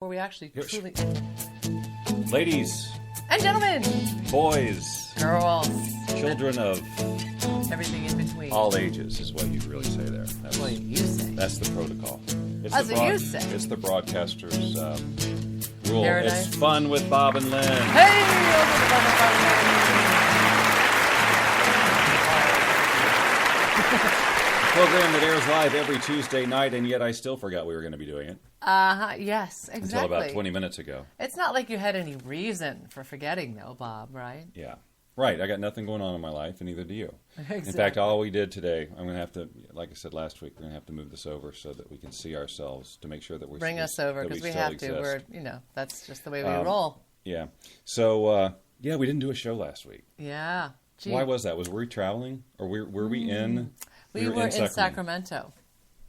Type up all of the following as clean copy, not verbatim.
Where we actually truly... Ladies and gentlemen, boys, girls, children of everything in between. all ages is what you really say there. That's what you say. That's the protocol. It's That's what you say. It's the broadcaster's rule. Paradise. It's fun with Bob and Lynn. Hey! Welcome to Bob And Lynn. Program that airs live every Tuesday night, and yet I still forgot we were going to be doing it. Yes, exactly. Until about 20 minutes ago. It's not like you had any reason for forgetting, though, Bob, right? Yeah. Right. I got nothing going on in my life, and neither do you. Exactly. In fact, all we did today, I'm going to have to, like I said last week, we're going to have to move this over so that we can see ourselves to make sure that we're Bring us over, because we have to. We're, that's just the way we roll. Yeah. So, we didn't do a show last week. Yeah. Gee. Why was that? Were we traveling? Or were we in... We were in Sacramento.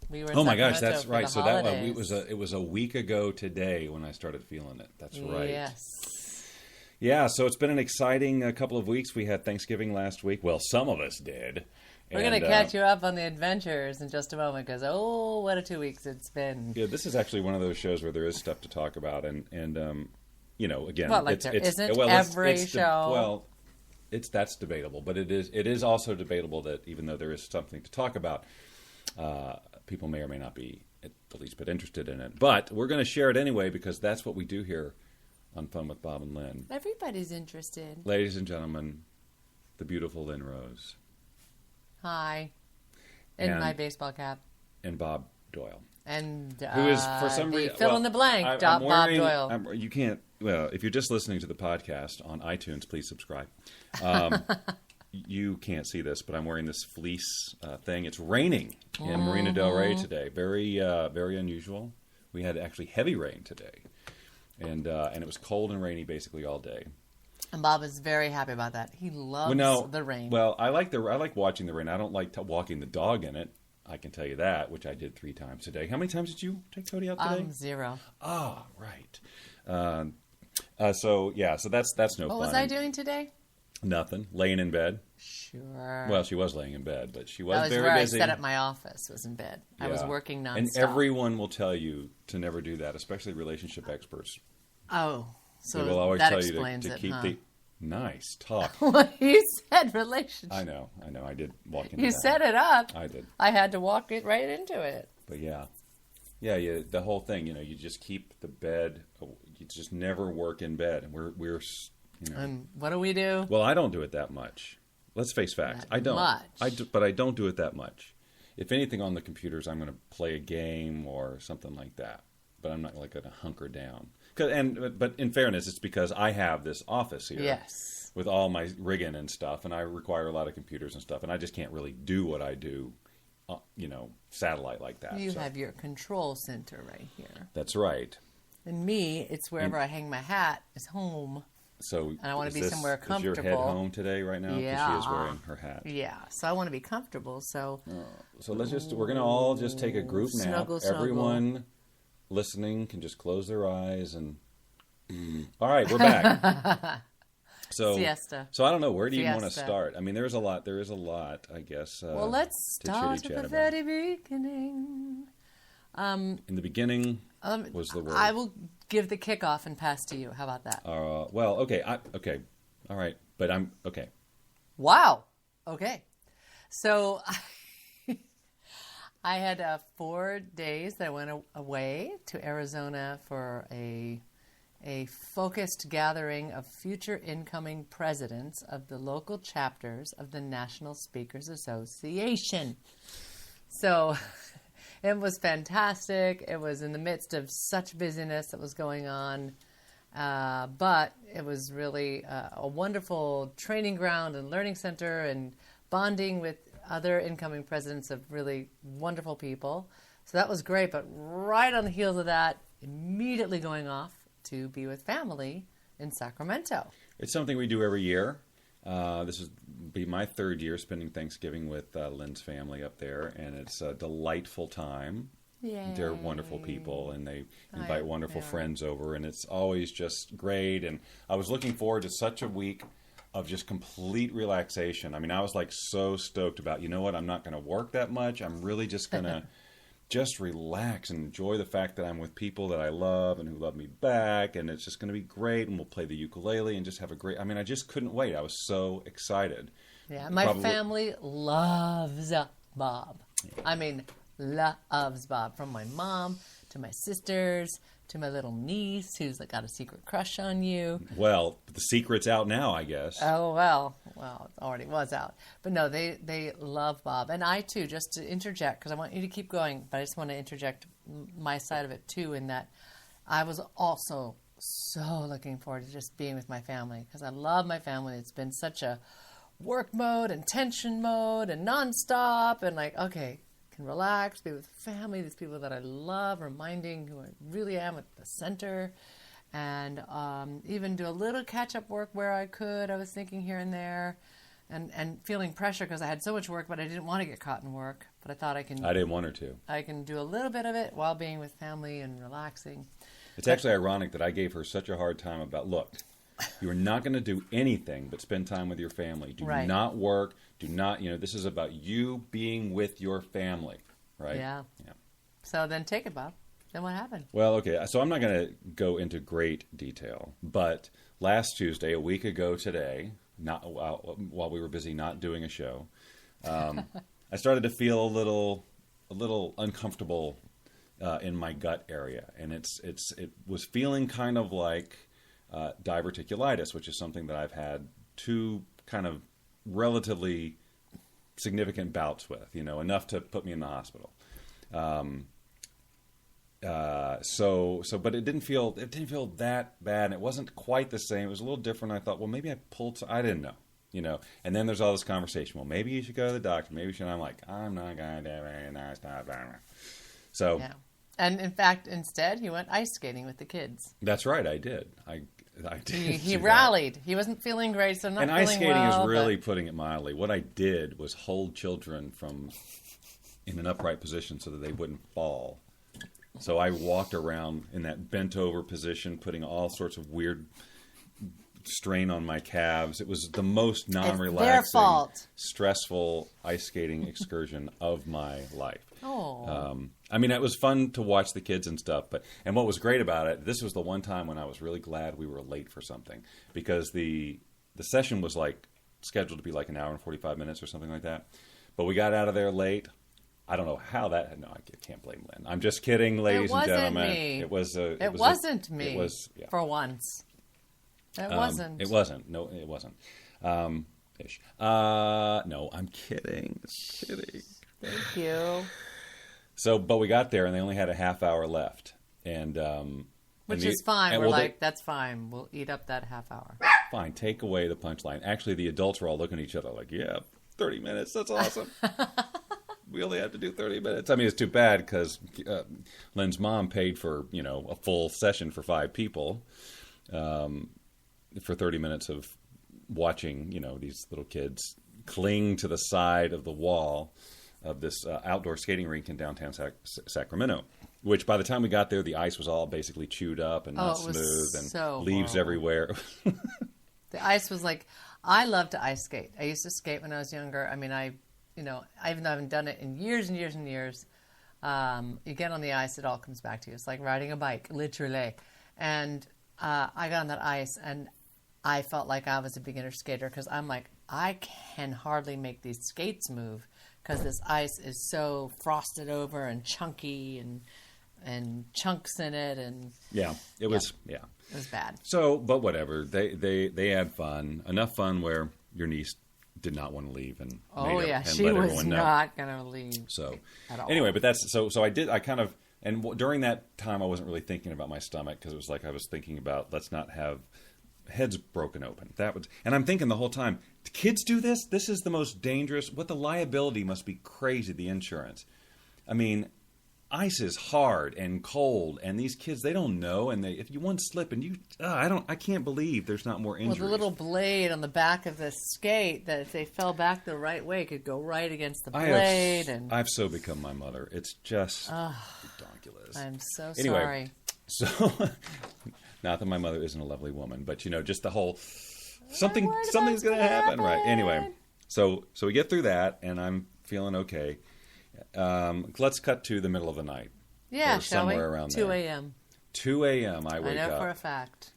We were in oh my Sacramento gosh, that's for right. the So holidays. it was a week ago today when I started feeling it. That's right. Yes. Yeah, so it's been an exciting couple of weeks. We had Thanksgiving last week. Well, some of us did. We're going to catch you up on the adventures in just a moment because, what a 2 weeks it's been. Yeah, this is actually one of those shows where there is stuff to talk about. And again... Well, like there isn't every show. That's debatable, but it is also debatable that even though there is something to talk about, people may or may not be at the least bit interested in it. But we're going to share it anyway because that's what we do here on Fun with Bob and Lynn. Everybody's interested. Ladies and gentlemen, the beautiful Lynn Rose. Hi. In my baseball cap. And Bob Doyle. And who is for some reason fill in the blank. Bob Doyle. You can't. Well, if you're just listening to the podcast on iTunes, please subscribe. You can't see this, but I'm wearing this fleece thing. It's raining in Marina Del Rey today. Very, very unusual. We had actually heavy rain today, and it was cold and rainy basically all day. And Bob is very happy about that. He loves the rain. Well, I like watching the rain. I don't like walking the dog in it. I can tell you that, which I did 3 times today. How many times did you take Cody out today? 0. Ah, right. So that's no fun. What was I doing today? Nothing. Laying in bed. Sure. Well, she was laying in bed, but she was very busy. That was where I sat at my office, was in bed. Yeah. I was working nonstop. And everyone will tell you to never do that, especially relationship experts. Oh, so they will always that tell explains you to it, keep the... Nice talk. Well, you said relationship. I know. I did walk into that. You set it up. I did. I had to walk it right into it. But yeah, the whole thing, you just keep the bed, you just never work in bed. And we're And what do we do? Well, I don't do it that much. Let's face facts. I don't. But I don't do it that much. If anything on the computers, I'm going to play a game or something like that. But I'm not going to hunker down. But in fairness, it's because I have this office here. Yes. With all my rigging and stuff, and I require a lot of computers and stuff, and I just can't really do what I do, satellite like that. You have your control center right here. That's right. And me, it's wherever I hang my hat is home. So and I want to be somewhere comfortable. Is your head home today right now? Yeah. Because she is wearing her hat. Yeah. So I want to be comfortable. So we're going to all just take a group nap. Snuggle. Everyone listening can just close their eyes and... All right, we're back. Siesta. So I don't know. Where do you want to start? I mean, there is a lot, I guess. Well, let's start at the very beginning. In the beginning was the word. I will give the kickoff and pass to you. How about that? Well, okay. Okay. All right. But I'm... Okay. Wow. Okay. So... I had 4 days that I went away to Arizona for a focused gathering of future incoming presidents of the local chapters of the National Speakers Association. So it was fantastic. It was in the midst of such busyness that was going on. But it was really a wonderful training ground and learning center and bonding with other incoming presidents of really wonderful people. So that was great. But right on the heels of that, immediately going off to be with family in Sacramento. It's something we do every year. This will be my 3rd year spending Thanksgiving with Lynn's family up there, and it's a delightful time. Yay. They're wonderful people, and they invite wonderful friends over, and it's always just great. And I was looking forward to such a week of just complete relaxation. I mean, I was so stoked about, I'm not going to work that much. I'm really just going to just relax and enjoy the fact that I'm with people that I love and who love me back, and it's just going to be great, and we'll play the ukulele and just have a great... I mean, I just couldn't wait. I was so excited. Yeah, my family loves Bob. Yeah. I mean, loves Bob. From my mom to my sisters to my little niece who's got a secret crush on you. Well, the secret's out now, I guess. Oh, well, it already was out. But no, they love Bob. And I, too, just to interject, because I want you to keep going, but I just want to interject my side of it, too, in that I was also so looking forward to just being with my family, because I love my family. It's been such a work mode and tension mode and nonstop, and okay, can relax, be with family, these people that I love, reminding who I really am at the center, and even do a little catch-up work where I could. I was thinking here and there, and feeling pressure because I had so much work, but I didn't want to get caught in work. But I thought I didn't want her to. I can do a little bit of it while being with family and relaxing. It's actually ironic that I gave her such a hard time about, look, you are not going to do anything but spend time with your family. Do not work. Do not, this is about you being with your family, right? Yeah. So then take it, Bob. Then what happened? Well, okay, so I'm not going to go into great detail, but last Tuesday, a week ago today, not while we were busy not doing a show, I started to feel a little uncomfortable in my gut area, and it was feeling kind of like diverticulitis, which is something that I've had two kind of relatively significant bouts with, enough to put me in the hospital. But it didn't feel that bad, and it wasn't quite the same. It was a little different. I thought, well, maybe I pulled. I didn't know, And then there's all this conversation. Well, maybe you should go to the doctor. Maybe you should. I'm like, I'm not gonna do it. No, it's not. So. Yeah. And in fact, instead, he went ice skating with the kids. That's right. I did. I did. He rallied. He wasn't feeling great, so not feeling well. And ice skating is really putting it mildly. What I did was hold children in an upright position so that they wouldn't fall. So I walked around in that bent over position, putting all sorts of weird strain on my calves. It was the most non-relaxing, stressful ice skating excursion of my life. Oh. I mean, it was fun to watch the kids and stuff, and what was great about it, this was the one time when I was really glad we were late for something, because the session was scheduled to be an hour and 45 minutes or something like that, but we got out of there late. I don't know how that. No, I can't blame Lynn. I'm just kidding, ladies and gentlemen. It wasn't me. It was for once. It wasn't. It wasn't. No, it wasn't. Ish. No, I'm kidding. Thank you. So, but we got there, and they only had a half hour left, and which is fine. We're that's fine. We'll eat up that half hour. Fine. Take away the punchline. Actually, the adults were all looking at each other like, "Yeah, 30 minutes. That's awesome." We only have to do 30 minutes. I mean, it's too bad because Lynn's mom paid for a full session for 5 people for 30 minutes of watching these little kids cling to the side of the wall of this outdoor skating rink in downtown Sacramento, which by the time we got there, the ice was all basically chewed up and not smooth and leaves everywhere. The ice was I love to ice skate. I used to skate when I was younger. I mean, even though I haven't done it in years and years and years, you get on the ice, it all comes back to you. It's like riding a bike, literally. And I got on that ice, and I felt like I was a beginner skater because I'm like, I can hardly make these skates move because this ice is so frosted over and chunky and chunks in it. And it was bad. So, but whatever. They had fun, enough fun where your niece did not want to leave, and she was not going to leave. So at all. Anyway, but that's so I kind of, and during that time I wasn't really thinking about my stomach because it was I was thinking about let's not have heads broken open. And I'm thinking the whole time, kids do this? This is the most dangerous. What the liability must be crazy, the insurance. I mean, ice is hard and cold, and these kids, they don't know, and if you one slip and I can't believe there's not more injuries. Well, the little blade on the back of the skate that if they fell back the right way could go right against the blade. I've so become my mother. It's just ridiculous. I'm so sorry. So, not that my mother isn't a lovely woman, but just the whole something's going to happen, right? Anyway, so we get through that, and I'm feeling okay. Let's cut to the middle of the night. Yeah, or shall we? Somewhere around 2 there. 2 a.m. 2 a.m. I wake up. I know for a fact.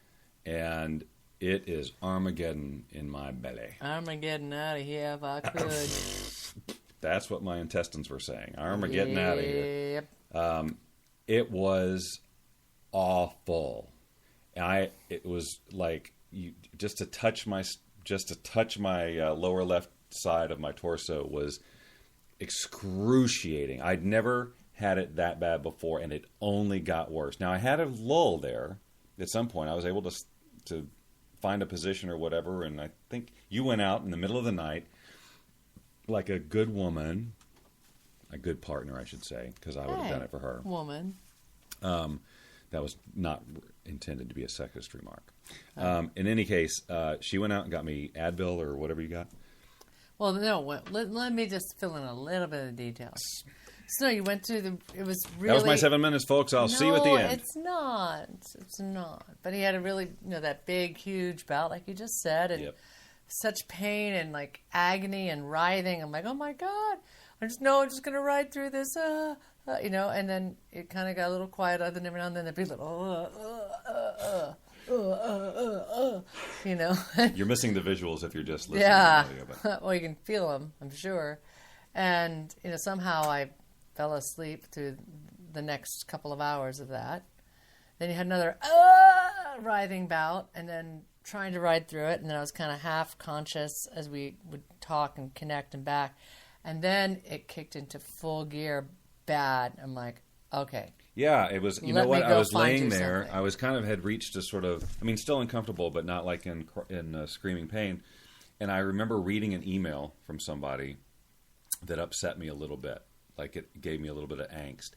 And it is Armageddon in my belly. Armageddon out of here if I could. That's what my intestines were saying. Armageddon out of here. Yep. It was awful. It was like just to touch my lower left side of my torso was excruciating. I'd never had it that bad before, and it only got worse. Now I had a lull there. At some point, I was able to find a position or whatever, and I think you went out in the middle of the night like a good woman, a good partner, I should say, because I would have done it for her. Woman. That was not intended to be a sexist remark. In any case, she went out and got me Advil or whatever you got. Well, no, let me just fill in a little bit of details. So you went to it was really... That was my 7 minutes, folks. I'll see you at the end. It's not. It's not. But he had a really, that big, huge bout, like you just said, and such pain and, like, agony and writhing. I'm like, oh, my God. I'm just going to ride through this, and then it kind of got a little quiet other than every now and then there'd be a little, You're missing the visuals if you're just listening. Yeah. To the audio, but. Well, you can feel them, I'm sure. And, somehow I fell asleep through the next couple of hours of that. Then you had another writhing bout, and then trying to ride through it. And then I was kind of half conscious as we would talk and connect and back. And then it kicked into full gear bad. I'm like, okay. Yeah, it was, you know what? I was laying there. Something. I was had reached a sort of, still uncomfortable, but not like in screaming pain. And I remember reading an email from somebody that upset me a little bit. Like it gave me a little bit of angst.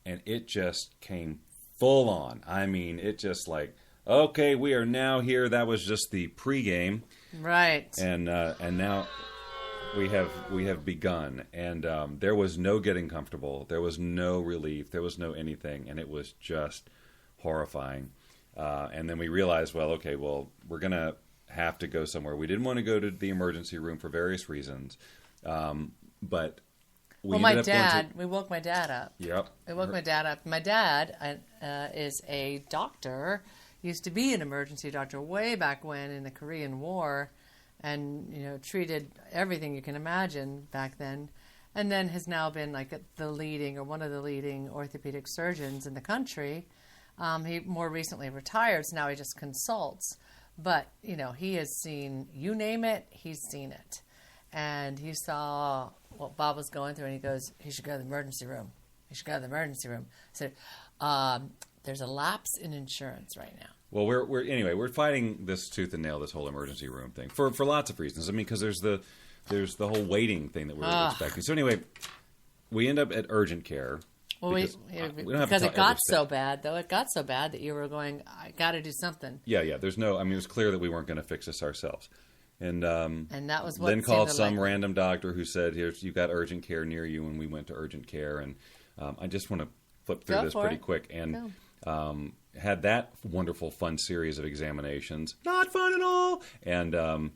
And it just came full on. It just like, okay, we are now here. That was just the pregame. Right. And now we have begun. And there was no getting comfortable. There was no relief. There was no anything. And it was just horrifying. And then we realized, we're going to have to go somewhere. We didn't want to go to the emergency room for various reasons. But we woke my dad up. Yep. I woke my dad up. My dad is a doctor, used to be an emergency doctor way back when in the Korean War, and, treated everything you can imagine back then, and then has now been like one of the leading orthopedic surgeons in the country. He more recently retired, so now he just consults. But, he has seen, you name it, he's seen it. And he saw what Bob was going through, and he goes, he should go to the emergency room. He should go to the emergency room. I said, there's a lapse in insurance right now. Well, we're fighting this tooth and nail, this whole emergency room thing, for lots of reasons. because there's the whole waiting thing that we were expecting. So anyway, we end up at urgent care. Well, because it got so bad, though. It got so bad that you were going, I got to do something. Yeah. There's no, it was clear that we weren't going to fix this ourselves. And that was what Lynn called some random doctor who said, "Here's, you've got urgent care near you," and we went to urgent care. And I just want to flip through this pretty quick. And had that wonderful, fun series of examinations. Not fun at all. And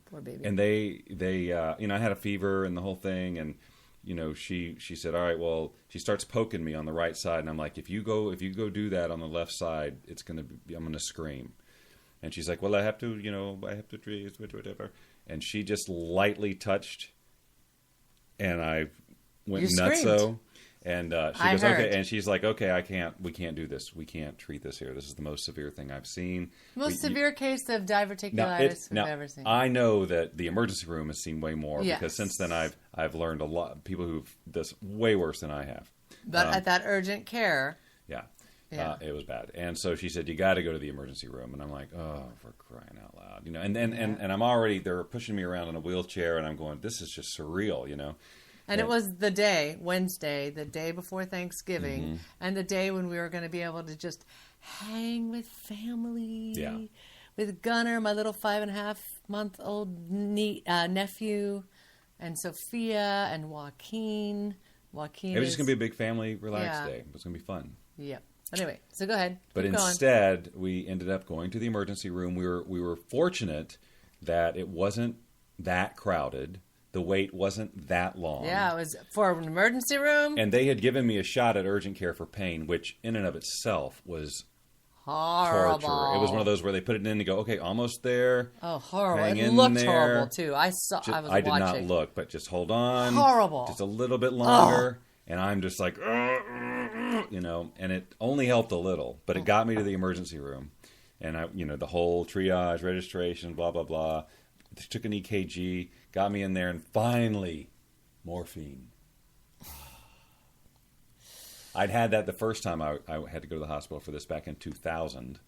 poor baby. And they I had a fever and the whole thing. And she said, "All right, well," she starts poking me on the right side, and I'm like, "If you go do that on the left side, I'm gonna scream." And she's like, "Well, I have to treat whatever." And she just lightly touched, and I went nutso. And she goes, "Okay," and she's like, "Okay, we can't do this. We can't treat this here. This is the most severe thing I've seen. Most severe case of diverticulitis we've ever seen." I know that the emergency room has seen way more because since then I've learned a lot. People who've this way worse than I have. But at that urgent care, it was bad. And so she said, "You got to go to the emergency room." And I'm like, "Oh, for crying out loud!" And I'm already, they're pushing me around in a wheelchair, and I'm going, "This is just surreal," And it was Wednesday, the day before Thanksgiving, and the day when we were going to be able to just hang with family, with Gunnar, my little 5.5-month-old nephew, and Sophia and Joaquin. It was just going to be a big family, relaxed day. It was going to be fun. Yeah. Anyway, so go ahead. But instead, we ended up going to the emergency room. We were fortunate that it wasn't that crowded. the wait wasn't that long. Yeah, it was for an emergency room. And they had given me a shot at urgent care for pain, which in and of itself was horrible. Torture. It was one of those where they put it in and go, okay, almost there. Oh, horrible. Hang It looked there. horrible, too. I did not look, but just hold on. Horrible. Just a little bit longer. And I'm just like, you know, and it only helped a little, but it got me to the emergency room. And I, you know, the whole triage, registration, blah, blah, blah. They took an EKG, got me in there, and finally, morphine. I'd had that the first time I had to go to the hospital for this back in 2000,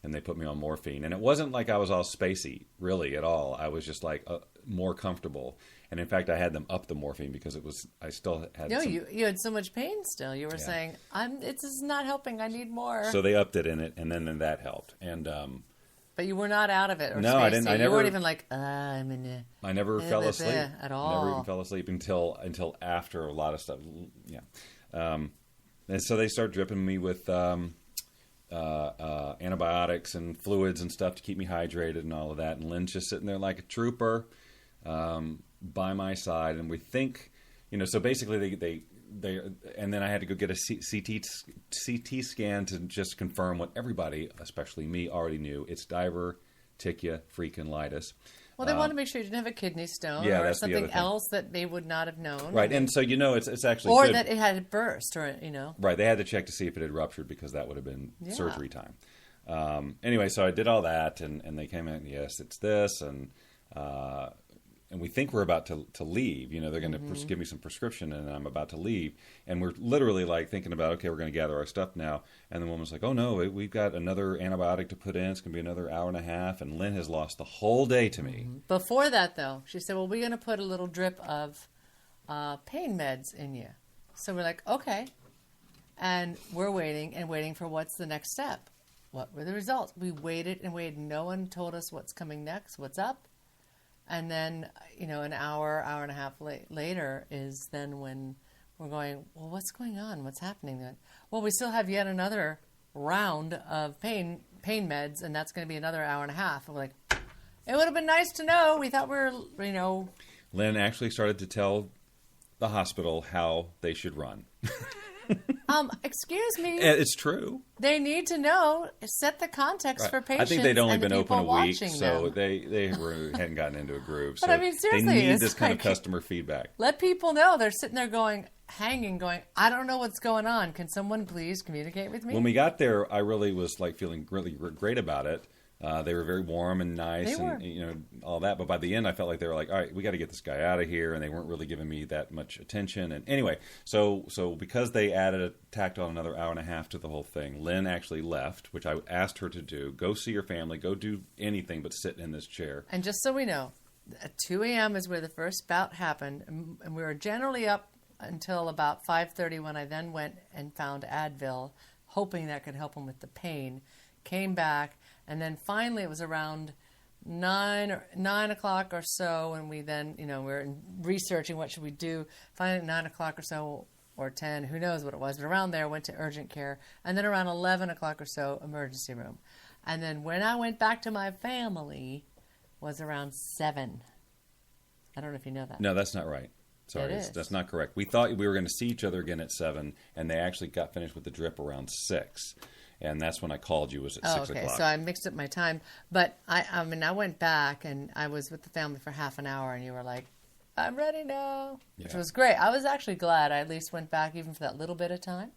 and they put me on morphine. And it wasn't like I was all spacey, really, at all. I was just like more comfortable. And in fact, I had them up the morphine because I still had you had so much pain still. You were saying, this is not helping. I need more. So they upped it in it, and then that helped. And but you were not out of it. Or no, I didn't. I never. You weren't even like, I'm in it. I never fell asleep at all. Never even fell asleep until after a lot of stuff. Yeah. And so they start dripping me with antibiotics and fluids and stuff to keep me hydrated and all of that. And Lynn's just sitting there like a trooper by my side. And we think, you know, so basically they and then I had to go get a CT scan to just confirm what everybody, especially me, already knew. It's diverticulitis. Well, they want to make sure you didn't have a kidney stone or something else that they would not have known. Right, and so, you know, it's actually or good. that it had burst, or, you know. Right, they had to check to see if it had ruptured because that would have been surgery time. Anyway, so I did all that, and they came in, yes, it's this, and we think we're about to leave. You know, they're going to give me some prescription, and I'm about to leave. And we're literally like thinking about, okay, we're going to gather our stuff now. And the woman's like, oh, no, we've got another antibiotic to put in. It's going to be another hour and a half. And Lynn has lost the whole day to me. Before that, though, she said, well, we're going to put a little drip of pain meds in you. So we're like, okay. And we're waiting for what's the next step. What were the results? We waited and waited. No one told us what's coming next, what's up. And then, you know, an hour and a half later is then when we're going, well, what's going on? What's happening then? Well, we still have yet another round of pain meds, and that's going to be another hour and a half. And we're like, it would have been nice to know. We thought we were, you know. Lynn actually started to tell the hospital how they should run. Excuse me. It's true. They need to know, set the context for patients. I think they'd only been open a week, so they hadn't gotten into a groove. But so I mean, seriously, they need this kind of customer feedback. Let people know. They're sitting there going, I don't know what's going on. Can someone please communicate with me? When we got there, I really was like feeling really great about it. They were very warm and nice and, you know, all that. But by the end, I felt like they were like, all right, we got to get this guy out of here. And they weren't really giving me that much attention. And anyway, so because they tacked on another hour and a half to the whole thing, Lynn actually left, which I asked her to do. Go see your family. Go do anything but sit in this chair. And just so we know, at 2 a.m. is where the first bout happened. And we were generally up until about 5:30 when I then went and found Advil, hoping that could help him with the pain. Came back. And then finally it was around 9 o'clock or so, and we then, you know, we're researching what should we do. Finally at 9 o'clock or so, or 10, who knows what it was, but around there went to urgent care. And then around 11 o'clock or so, emergency room. And then when I went back to my family was around 7. I don't know if you know that. No, that's not right. Sorry, that's not correct. We thought we were going to see each other again at 7, and they actually got finished with the drip around 6. And that's when I called you, was at 6 o'clock. Okay, so I mixed up my time. But, I mean, I went back, and I was with the family for half an hour, and you were like, I'm ready now, which was great. I was actually glad I at least went back even for that little bit of time,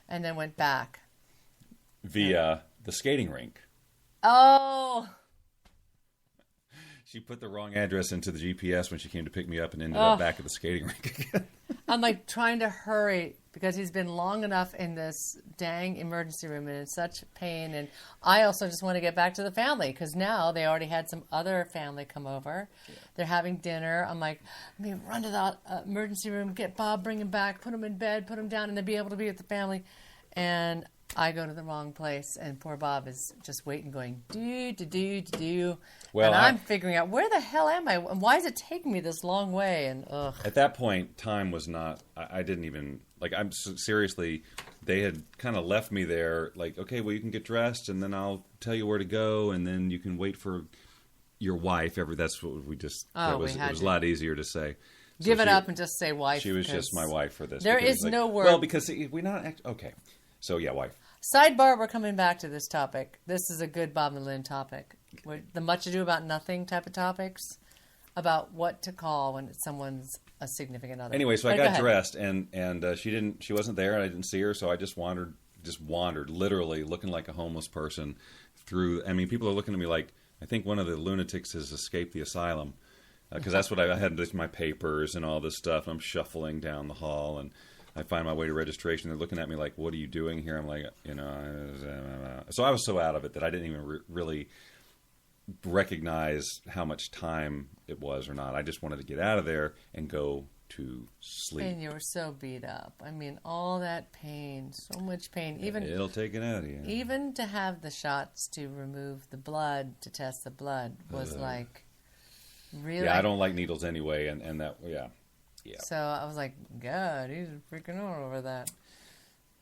and then went back. Via the skating rink. Oh! She put the wrong address into the GPS when she came to pick me up and ended up back at the skating rink again. I'm like trying to hurry because he's been long enough in this dang emergency room and in such pain. And I also just want to get back to the family because now they already had some other family come over. Yeah. They're having dinner. I'm like, let me run to the emergency room, get Bob, bring him back, put him in bed, put him down, and then be able to be with the family. And I go to the wrong place, and poor Bob is just waiting, going, do. Well, and I'm figuring out, where the hell am I? And why is it taking me this long way? And ugh. At that point, time was not, I didn't even, like, I'm seriously, they had kind of left me there, like, okay, well, you can get dressed, and then I'll tell you where to go, and then you can wait for your wife. That's what we just. Oh, it was a lot easier to say. Give it up and just say wife. She was just my wife for this. There is no word. Well, because we're not okay. So yeah, wife. Sidebar: we're coming back to this topic. This is a good Bob and Lynn topic. The much ado about nothing type of topics about what to call when someone's a significant other. Anyway, so I got dressed and she wasn't there and I didn't see her, so I just wandered literally looking like a homeless person through. I mean, people are looking at me like I think one of the lunatics has escaped the asylum because that's what I had with my papers and all this stuff. I'm shuffling down the hall and I find my way to registration. They're looking at me like, "What are you doing here?" I'm like, so I was so out of it that I didn't even really recognize how much time it was or not. I just wanted to get out of there and go to sleep. And you were so beat up. I mean, all that pain, so much pain. Even it'll take it out of you. Even to have the shots to remove the blood, to test the blood, was like really. Yeah, I don't like needles anyway, and that yeah. So I was like, God, he's freaking out over that.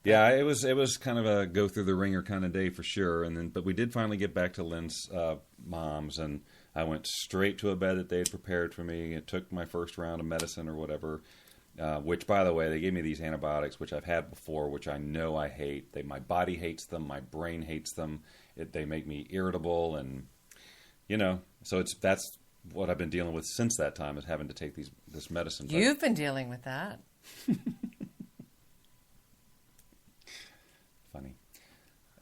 Yeah, it was kind of a go through the ringer kind of day for sure, but we did finally get back to Lynn's mom's, and I went straight to a bed that they had prepared for me. It took my first round of medicine or whatever, which, by the way, they gave me these antibiotics, which I've had before, which I know I hate. My body hates them, my brain hates them. They make me irritable, and so that's what I've been dealing with since that time, is having to take this medicine. You've been dealing with that. Funny.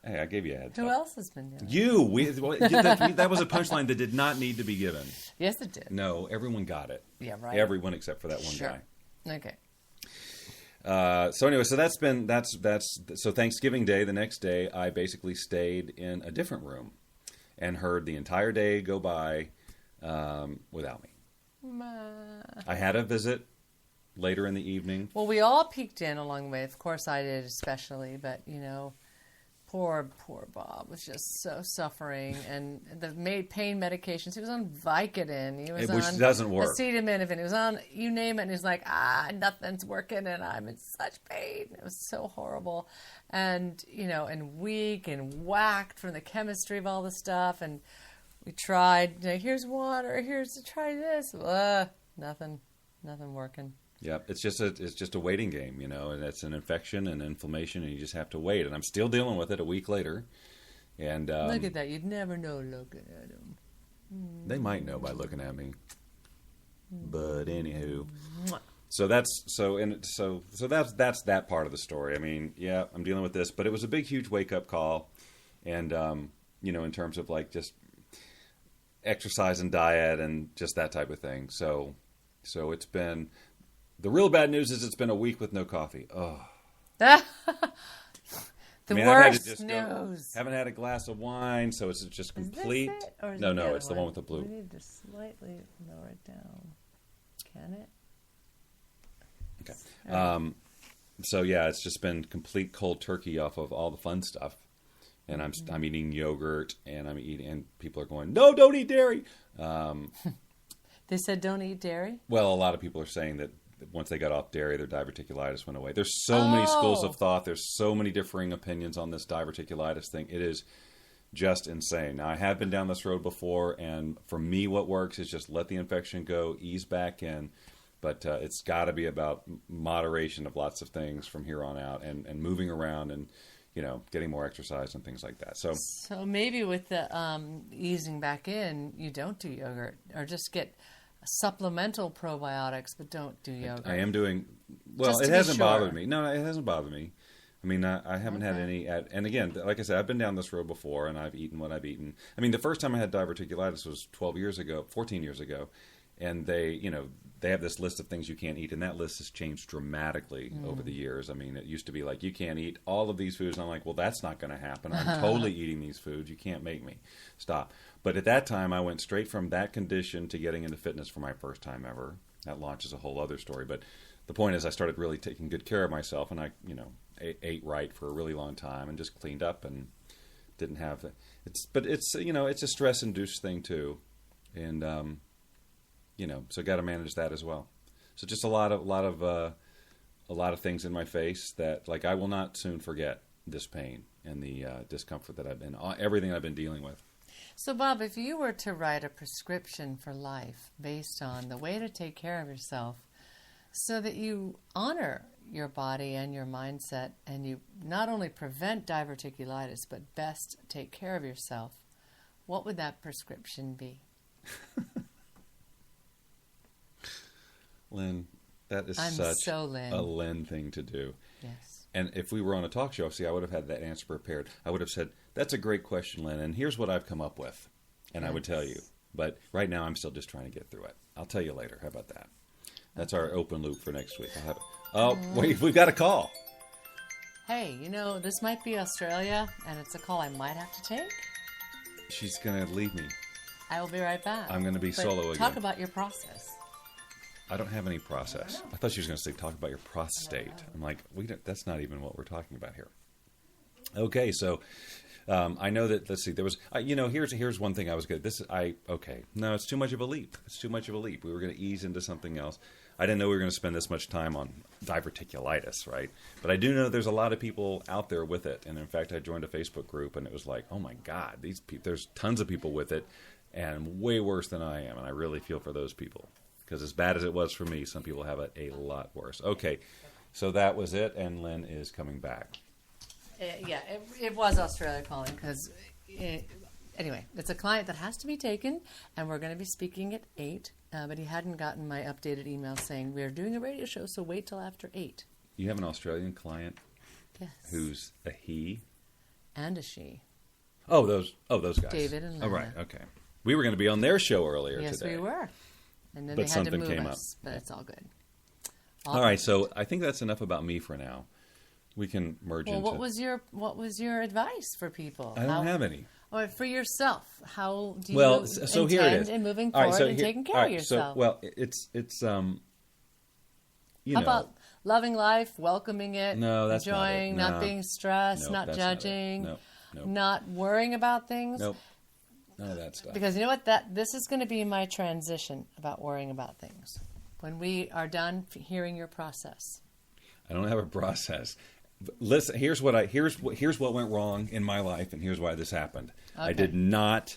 Hey, I gave you a heads up. Who else has been doing that was a punchline that did not need to be given. Yes, it did. No, everyone got it. Yeah, right. Everyone except for that one guy. Okay. So anyway, so Thanksgiving Day, the next day, I basically stayed in a different room and heard the entire day go by without me. I had a visit later in the evening. Well, we all peeked in along the way. Of course, I did especially, but poor Bob was just so suffering, and the pain medications. He was on Vicodin. He was which doesn't work. Acetaminophen. He was on you name it, and he's like, nothing's working, and I'm in such pain. It was so horrible, and and weak and whacked from the chemistry of all the stuff, and we tried. Here's water. Try this. Nothing working. Yeah, it's just a waiting game, and it's an infection and inflammation, and you just have to wait. And I'm still dealing with it a week later. And look at that! You'd never know looking at them. They might know by looking at me. But anywho, so that's that part of the story. I mean, yeah, I'm dealing with this, but it was a big, huge wake up call, and in terms of like just exercise and diet and just that type of thing. So it's been. The real bad news is it's been a week with no coffee. Oh. Worst news. Haven't had a glass of wine, so it's just complete. Is this it, or is no, it's the one with the blue. We need to slightly lower it down. Can it? Okay. So yeah, it's just been complete cold turkey off of all the fun stuff, and I'm eating yogurt, and and people are going, no, don't eat dairy. They said don't eat dairy? Well, a lot of people are saying that once they got off dairy, their diverticulitis went away. There's so many schools of thought. There's so many differing opinions on this diverticulitis thing. It is just insane. Now, I have been down this road before, and for me, what works is just let the infection go, ease back in. But it's got to be about moderation of lots of things from here on out, and moving around and getting more exercise and things like that. So maybe with the easing back in, you don't do yogurt, or just get supplemental probiotics, but don't do yogurt. I am doing well. It hasn't bothered me. No, it hasn't bothered me. I mean, I haven't had any. And again, like I said, I've been down this road before, and I've eaten what I've eaten. I mean, the first time I had diverticulitis was 14 years ago, and they have this list of things you can't eat, and that list has changed dramatically over the years. I mean, it used to be like, you can't eat all of these foods, and I'm like, well, that's not going to happen. I'm totally eating these foods. You can't make me. Stop. But at that time, I went straight from that condition to getting into fitness for my first time ever. That launches a whole other story. But the point is, I started really taking good care of myself, and I, ate right for a really long time and just cleaned up and didn't have the. But it's a stress-induced thing too, and so got to manage that as well. So just a lot of things in my face that, like, I will not soon forget this pain and the discomfort that everything I've been dealing with. So, Bob, if you were to write a prescription for life based on the way to take care of yourself so that you honor your body and your mindset and you not only prevent diverticulitis but best take care of yourself, what would that prescription be? Lynn, that is a Lynn thing to do. Yes. And if we were on a talk show, I would have had that answer prepared. I would have said, that's a great question, Lynn, and here's what I've come up with. And I would tell you. But right now, I'm still just trying to get through it. I'll tell you later. How about that? That's our open loop for next week. We've got a call. Hey, this might be Australia, and it's a call I might have to take. She's going to leave me. I will be right back. I'm going to be solo again. Talk about your process. I don't have any process. I thought she was going to say, talk about your prostate. I'm like, that's not even what we're talking about here. Okay, so I know that, let's see, there was, here's one thing I was good. No, it's too much of a leap. It's too much of a leap. We were going to ease into something else. I didn't know we were going to spend this much time on diverticulitis, right? But I do know there's a lot of people out there with it. And in fact, I joined a Facebook group and it was like, oh my God, there's tons of people with it and way worse than I am. And I really feel for those people. Because as bad as it was for me, some people have it a lot worse. Okay, so that was it, and Lynn is coming back. It was Australia calling because, anyway, it's a client that has to be taken, and we're going to be speaking at 8, but he hadn't gotten my updated email saying, we're doing a radio show, so wait till after 8. You have an Australian client? Yes. Who's a he? And a she. Oh, those guys. David and Lynn. Oh, right, okay. We were going to be on their show earlier today. Yes, we were. And then but they had something to move came us, up. But it's all good. All right, so I think that's enough about me for now. We can merge into... What was your advice for people? I don't have any. Or for yourself, how do you intend in moving forward and taking care of yourself? It's How about loving life, welcoming it, no, that's enjoying, not being stressed, not judging, not worrying about things? Nope. None of that stuff. Because you know what? This is going to be my transition about worrying about things. When we are done hearing your process. I don't have a process. Listen, here's what went wrong in my life, and here's why this happened. Okay. I did not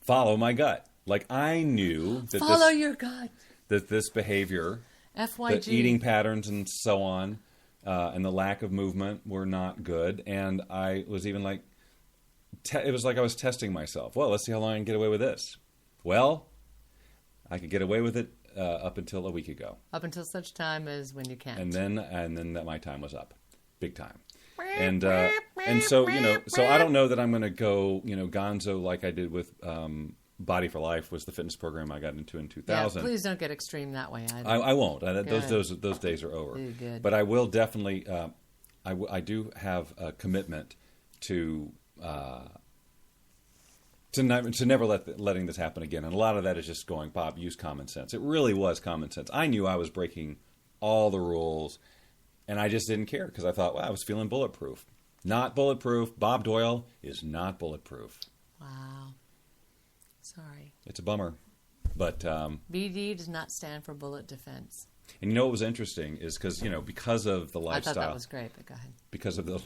follow my gut. Like I knew that your gut. That this behavior, FYG, the eating patterns and so on, and the lack of movement were not good. And I was even like, it was like I was testing myself. Well, let's see how long I can get away with this. Well, I could get away with it up until a week ago. Up until such time as when you can't. And then that my time was up, big time. And so so I don't know that I'm going to go gonzo like I did with Body for Life was the fitness program I got into in 2000. Yeah, please don't get extreme that way either. I won't. Those days are over. Good. But I will definitely. I do have a commitment to never letting this happen again. And a lot of that is just going, Bob, use common sense. It really was common sense. I knew I was breaking all the rules, and I just didn't care because I thought, well, I was feeling bulletproof. Not bulletproof. Bob Doyle is not bulletproof. Wow. Sorry. It's a bummer. But BD does not stand for bullet defense. And you know what was interesting is because of the lifestyle. I thought that was great, but go ahead. Because of the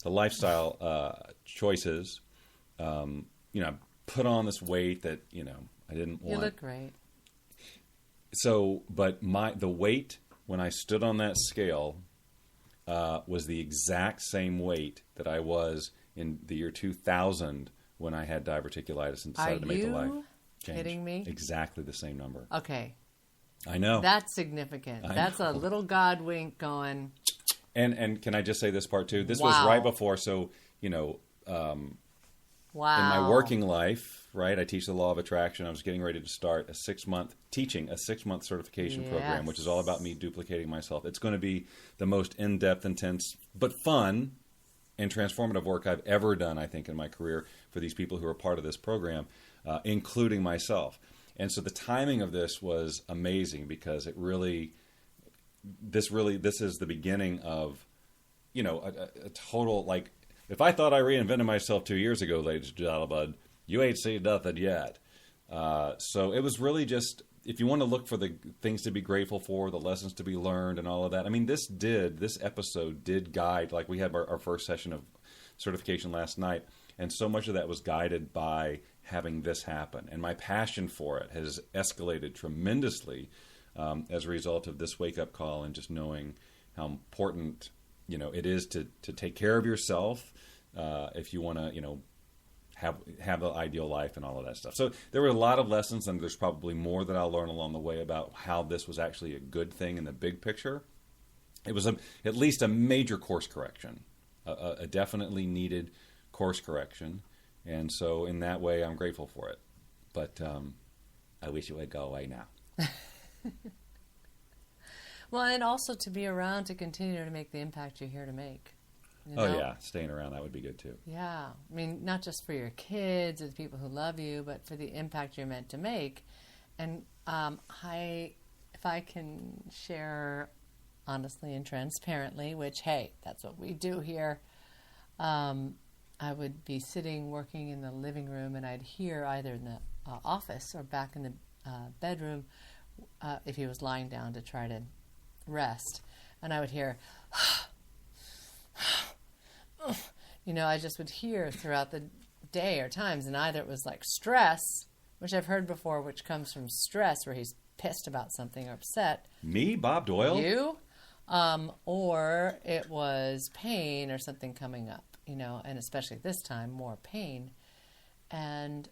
lifestyle choices. I put on this weight that I didn't want. You look great. So, but the weight when I stood on that scale was the exact same weight that I was in the year 2000 when I had diverticulitis and decided to make the life change. Kidding me? Exactly the same number. Okay. I know. That's significant. That's a little God wink going. And can I just say this part too? This was right before, Wow. In my working life, right, I teach the law of attraction. I was getting ready to start a 6-month certification program, which is all about me duplicating myself. It's going to be the most in-depth, intense, but fun and transformative work I've ever done, I think, in my career for these people who are part of this program, including myself. And so the timing of this was amazing because this is the beginning of, a total, like, if I thought I reinvented myself 2 years ago, ladies and gentlemen, you ain't seen nothing yet. So it was really just, if you want to look for the things to be grateful for, the lessons to be learned and all of that, I mean, this episode did guide, like we had our first session of certification last night, And so much of that was guided by having this happen. And my passion for it has escalated tremendously as a result of this wake-up call and just knowing how important, it is to take care of yourself if you want to, have the ideal life and all of that stuff. So there were a lot of lessons, and there's probably more that I'll learn along the way about how this was actually a good thing in the big picture. It was at least a major course correction, a definitely needed course correction. And so in that way, I'm grateful for it. But I wish it would go away now. Well, and also to be around to continue to make the impact you're here to make. Oh, yeah. Staying around, that would be good, too. Yeah. I mean, not just for your kids or the people who love you, but for the impact you're meant to make. And if I can share honestly and transparently, which, hey, that's what we do here, I would be sitting working in the living room, and I'd hear either in the office or back in the bedroom if he was lying down to try to rest. And I would hear... I just would hear throughout the day or times, and either it was like stress, which I've heard before, which comes from stress, where he's pissed about something or upset. Me, Bob Doyle? You? Or it was pain or something coming up, and especially this time, more pain. And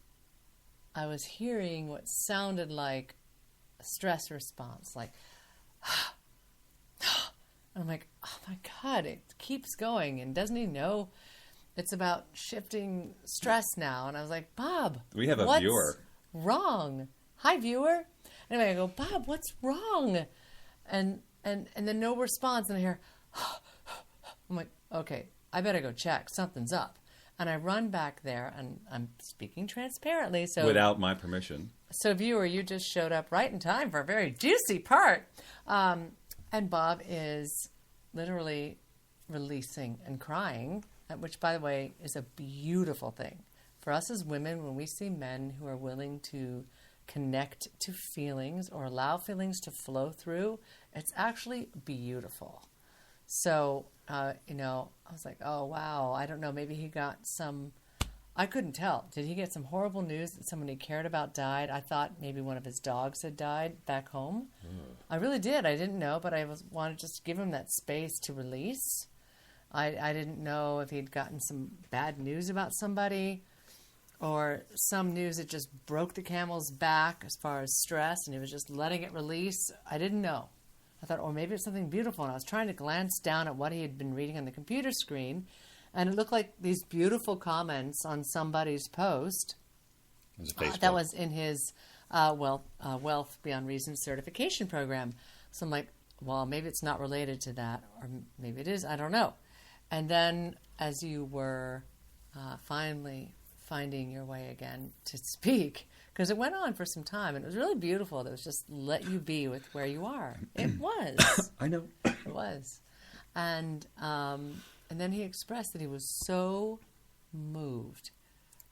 I was hearing what sounded like a stress response, like... And I'm like, oh my God, it keeps going. And doesn't he know it's about shifting stress now? And I was like, Bob, we have a viewer. What's wrong? Hi, viewer. Anyway, I go, Bob, what's wrong? And then no response. And I hear, I'm like, okay, I better go check. Something's up. And I run back there, and I'm speaking transparently. So without my permission. So, viewer, you just showed up right in time for a very juicy part. And Bob is literally releasing and crying, which, by the way, is a beautiful thing. For us as women, when we see men who are willing to connect to feelings or allow feelings to flow through, it's actually beautiful. So, I was like, oh, wow, I don't know, maybe he got some... I couldn't tell. Did he get some horrible news that someone he cared about died? I thought maybe one of his dogs had died back home. I really did. I didn't know, but I wanted to just give him that space to release. I didn't know if he'd gotten some bad news about somebody or some news that just broke the camel's back as far as stress, and he was just letting it release. I didn't know. I thought, or maybe it's something beautiful. And I was trying to glance down at what he had been reading on the computer screen, and it looked like these beautiful comments on somebody's post. That was in his Wealth Beyond Reason certification program. So I'm like, well, maybe it's not related to that, or maybe it is. I don't know. And then as you were finally finding your way again to speak, because it went on for some time, and it was really beautiful. It was just let you be with where you are. It was. I know. It was. And then he expressed that he was so moved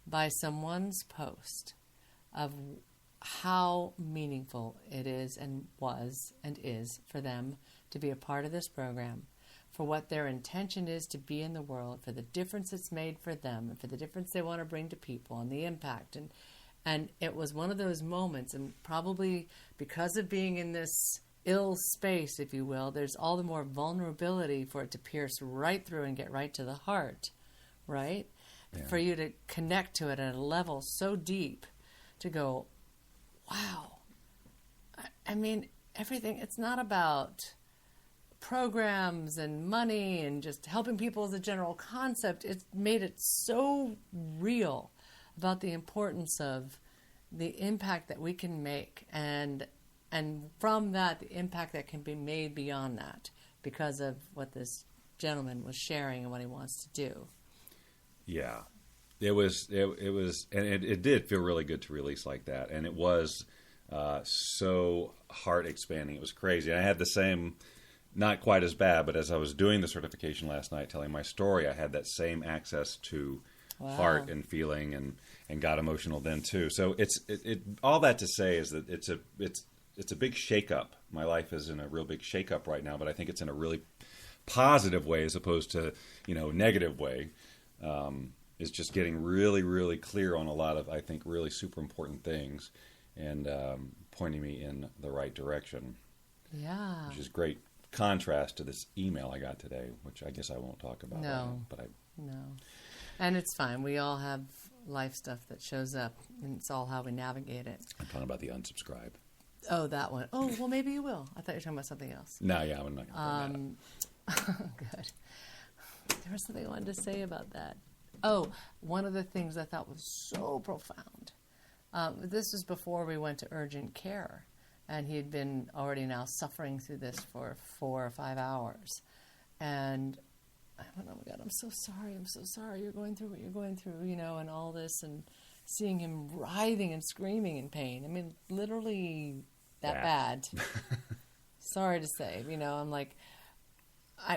by someone's post of how meaningful it is and was and is for them to be a part of this program, for what their intention is to be in the world, for the difference it's made for them, and for the difference they want to bring to people and the impact. And it was one of those moments, and probably because of being in this ill space, if you will, there's all the more vulnerability for it to pierce right through and get right to the heart, right? Yeah. For you to connect to it at a level so deep to go, wow. I mean, everything, it's not about programs and money and just helping people as a general concept. It's made it so real about the importance of the impact that we can make, and from that, the impact that can be made beyond that because of what this gentleman was sharing and what he wants to do. Yeah, it was, and it did feel really good to release like that, and it was so heart expanding. It was crazy. And I had the same, not quite as bad, but as I was doing the certification last night, telling my story, I had that same access to heart and feeling, and got emotional then too. So it's all that to say is that it's a big shakeup. My life is in a real big shakeup right now, but I think it's in a really positive way as opposed to negative way. is just getting really, really clear on a lot of, I think, really super important things and pointing me in the right direction. Yeah. Which is great contrast to this email I got today, which I guess I won't talk about. No. No. And it's fine. We all have life stuff that shows up, and it's all how we navigate it. I'm talking about the unsubscribe. Oh, that one. Oh, well, maybe you will. I thought you were talking about something else. No, yeah, I'm not going to bring that up. Good. There was something I wanted to say about that. Oh, one of the things I thought was so profound. This was before we went to urgent care, and he had been already now suffering through this for 4 or 5 hours. And I went, oh my God, I'm so sorry you're going through what you're going through, and all this, and seeing him writhing and screaming in pain. I mean, literally that bad. Sorry to say, I'm like,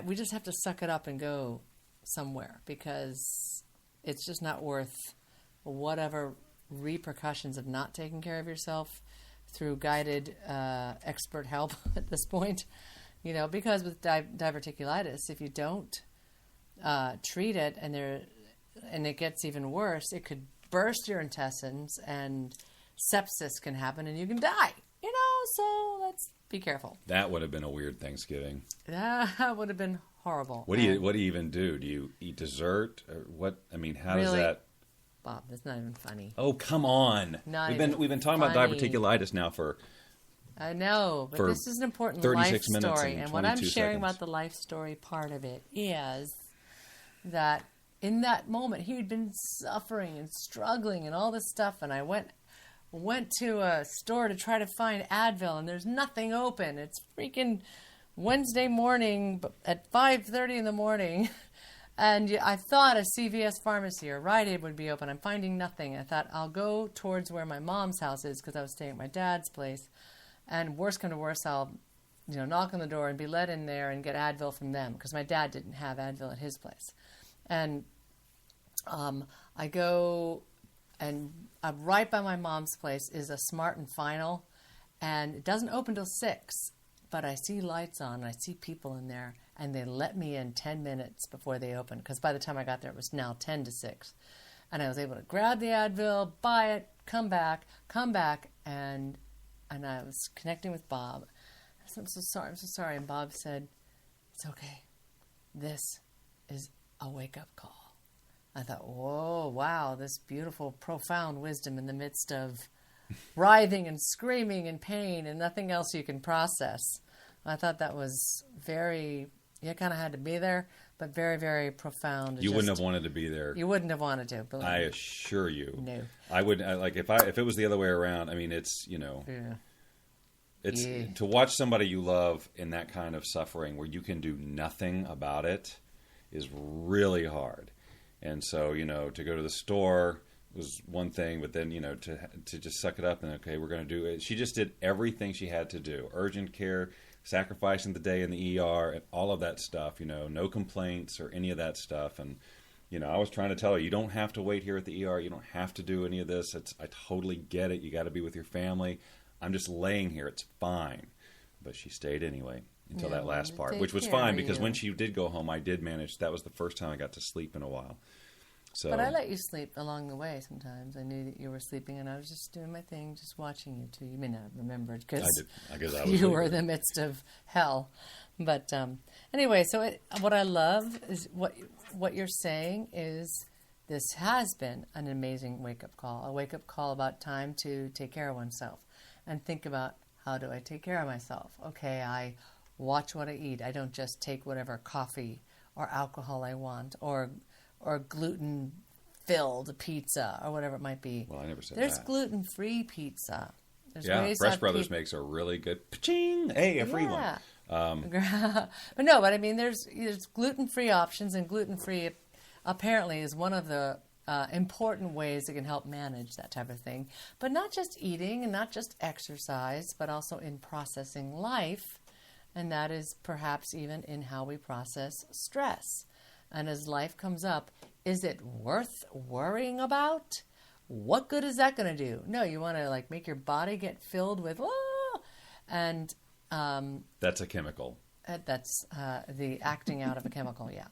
we just have to suck it up and go somewhere, because it's just not worth whatever repercussions of not taking care of yourself through guided expert help at this point. Because with diverticulitis, if you don't treat it and it gets even worse, it could burst your intestines and sepsis can happen and you can die. So let's be careful. That would have been a weird Thanksgiving. That would have been horrible. What do you even do? Do you eat dessert or what? I mean, how does that? Bob, that's not even funny. Oh, come on. We've been talking about diverticulitis now for. I know, but this is an important life story, and what I'm sharing about the life story part of it is that in that moment he had been suffering and struggling and all this stuff, and I went to a store to try to find Advil, and there's nothing open. It's freaking Wednesday morning at 5:30 in the morning, and I thought a CVS pharmacy or Rite Aid would be open. I'm finding nothing. I thought I'll go towards where my mom's house is, because I was staying at my dad's place, and worst come to worst, I'll knock on the door and be let in there and get Advil from them, because my dad didn't have Advil at his place. And I go, and right by my mom's place is a Smart and Final, and it doesn't open till 6, but I see lights on, and I see people in there, and they let me in 10 minutes before they open, because by the time I got there, it was now 10 to 6. And I was able to grab the Advil, buy it, come back, and I was connecting with Bob. I said, I'm so sorry. And Bob said, it's okay. This is a wake-up call. I thought, whoa, wow, this beautiful, profound wisdom in the midst of writhing and screaming and pain and nothing else you can process. I thought that was you kind of had to be there, but very, very profound. You wouldn't have wanted to be there. You wouldn't have wanted to, believe me. I assure you. No. I would, if it was the other way around, I mean, it's, It's to watch somebody you love in that kind of suffering where you can do nothing about it is really hard. And so, to go to the store was one thing, but then, to just suck it up and, okay, we're going to do it. She just did everything she had to do. Urgent care, sacrificing the day in the ER, and all of that stuff, no complaints or any of that stuff. And, I was trying to tell her, you don't have to wait here at the ER. You don't have to do any of this. I totally get it. You got to be with your family. I'm just laying here. It's fine. But she stayed anyway until that last part, which was fine because when she did go home, I did manage. That was the first time I got to sleep in a while. So, but I let you sleep along the way sometimes. I knew that you were sleeping, and I was just doing my thing, just watching you too. You may not have remembered because you were in the midst of hell. But anyway, so what I love is what you're saying is this has been an amazing wake-up call, a wake-up call about time to take care of oneself and think about, how do I take care of myself? Okay, I watch what I eat. I don't just take whatever coffee or alcohol I want or gluten-filled pizza or whatever it might be. Well, I never said There's that. gluten-free pizza. Fresh Brothers makes a really good pa-ching. Hey, a free one. But I mean, there's gluten-free options, and gluten-free apparently is one of the important ways that can help manage that type of thing. But not just eating and not just exercise, but also in processing life, and that is perhaps even in how we process stress. And as life comes up, is it worth worrying about? What good is that going to do? No, you want to make your body get filled with, and that's a chemical. That's the acting out of a chemical, yeah.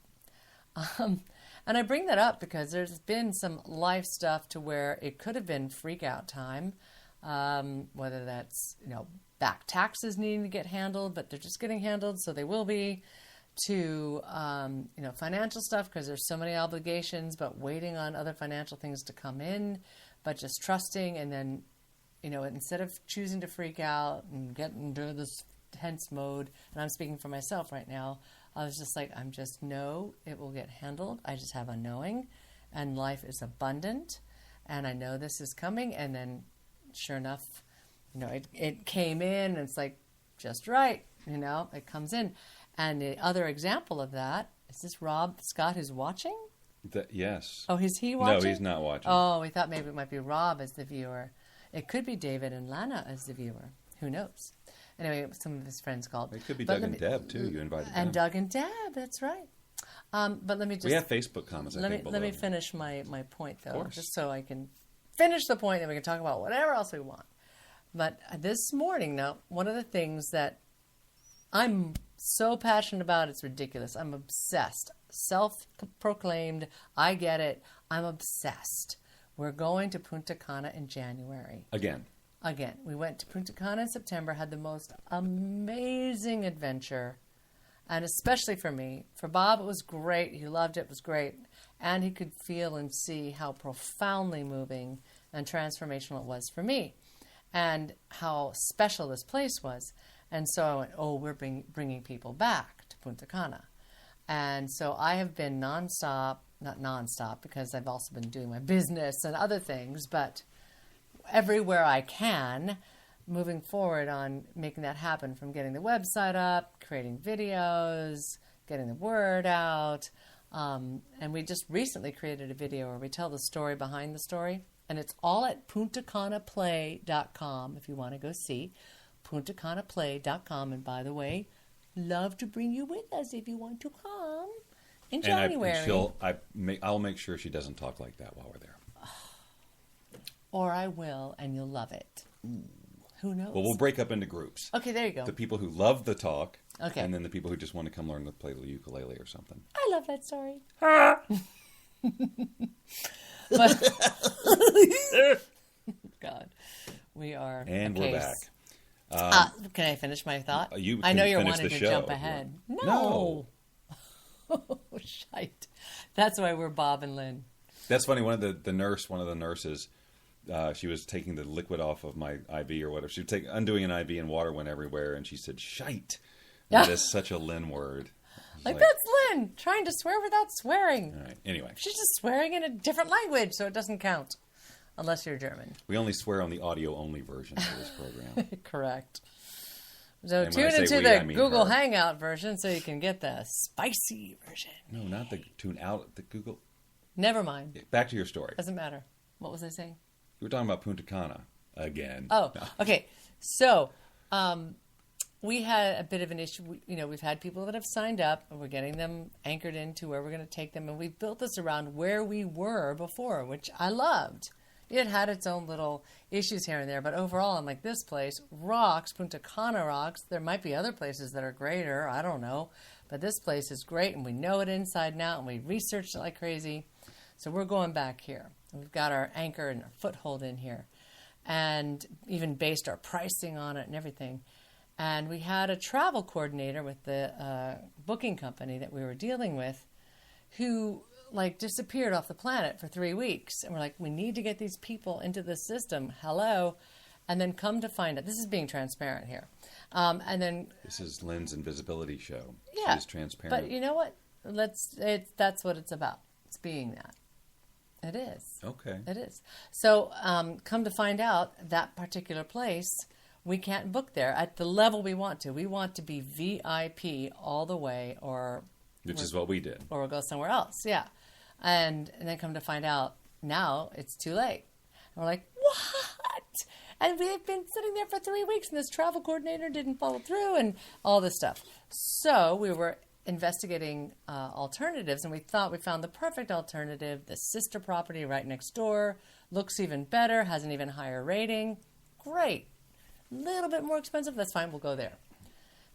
And I bring that up because there's been some life stuff to where it could have been freak out time, whether that's, back taxes needing to get handled, but they're just getting handled, so they will be, to, financial stuff because there's so many obligations, but waiting on other financial things to come in, but just trusting. And then, instead of choosing to freak out and get into this tense mode, and I'm speaking for myself right now, I was just like, know it will get handled. I just have a knowing, and life is abundant, and I know this is coming. And then sure enough, it came in, and it's like, just right, it comes in. And the other example of that, is this Rob Scott who's watching? Yes. Oh, is he watching? No, he's not watching. Oh, we thought maybe it might be Rob as the viewer. It could be David and Lana as the viewer. Who knows? Anyway, some of his friends called. It could be Doug and Deb, too. You invited them. And Doug and Deb, that's right. But let me just... We have Facebook comments, Let me finish my point, though, just so I can finish the point, and we can talk about whatever else we want. But this morning, now, one of the things that I'm so passionate about, it's ridiculous. I'm obsessed. Self-proclaimed. I get it. I'm obsessed. We're going to Punta Cana in January. Again. We went to Punta Cana in September, had the most amazing adventure. And especially for me. For Bob, it was great. He loved it. It was great. And he could feel and see how profoundly moving and transformational it was for me. And how special this place was. And so I went, we're bringing people back to Punta Cana. And so I have been not nonstop, because I've also been doing my business and other things, but everywhere I can, moving forward on making that happen, from getting the website up, creating videos, getting the word out. And we just recently created a video where we tell the story behind the story. And it's all at puntacanaplay.com if you want to go see. puntacanaplay.com. And by the way, love to bring you with us if you want to come in January. I'll make sure she doesn't talk like that while we're there. Or I will, and you'll love it. Ooh. Who knows? Well, we'll break up into groups. Okay, there you go. The people who love the talk, okay, and then the people who just want to come learn to play the ukulele or something. I love that story. God, we are. And we're back. Can I finish my thought? I know you're wanting to jump ahead. No. Oh, shite. That's why we're Bob and Lynn. That's funny. One of the nurses, she was taking the liquid off of my IV or whatever. She was undoing an IV, and water went everywhere, and she said, "Shite." That is such a Lynn word. Like, that's Lynn, trying to swear without swearing. All right. Anyway. She's just swearing in a different language, so it doesn't count. Unless you're German. We only swear on the audio-only version of this program. Correct. So tune into the Google Hangout version so you can get the spicy version. No, not the tune out, the Google. Never mind. Back to your story. Doesn't matter. What was I saying? You were talking about Punta Cana again. Oh, no. Okay. So we had a bit of an issue. We've had people that have signed up, and we're getting them anchored into where we're going to take them. And we've built this around where we were before, which I loved. It had its own little issues here and there, but overall, I'm like, this place rocks. Punta Cana rocks. There might be other places that are greater. I don't know. But this place is great, and we know it inside and out, and we researched it like crazy. So we're going back here. We've got our anchor and our foothold in here, and even based our pricing on it and everything. And we had a travel coordinator with the booking company that we were dealing with who disappeared off the planet for 3 weeks. And we're like, we need to get these people into the system. Hello. And then come to find out, this is being transparent here. And then this is Lynn's invisibility show. Yeah. She's transparent. But you know what? That's what it's about. It's being that. It is. Okay. It is. So come to find out, that particular place, we can't book there at the level we want to. We want to be VIP all the way, which is what we did. Or we'll go somewhere else, yeah. And then come to find out, now it's too late. And we're like, what? And we've been sitting there for 3 weeks, and this travel coordinator didn't follow through, and all this stuff. So we were investigating alternatives, and we thought we found the perfect alternative. The sister property right next door looks even better, has an even higher rating. Great. A little bit more expensive. That's fine. We'll go there.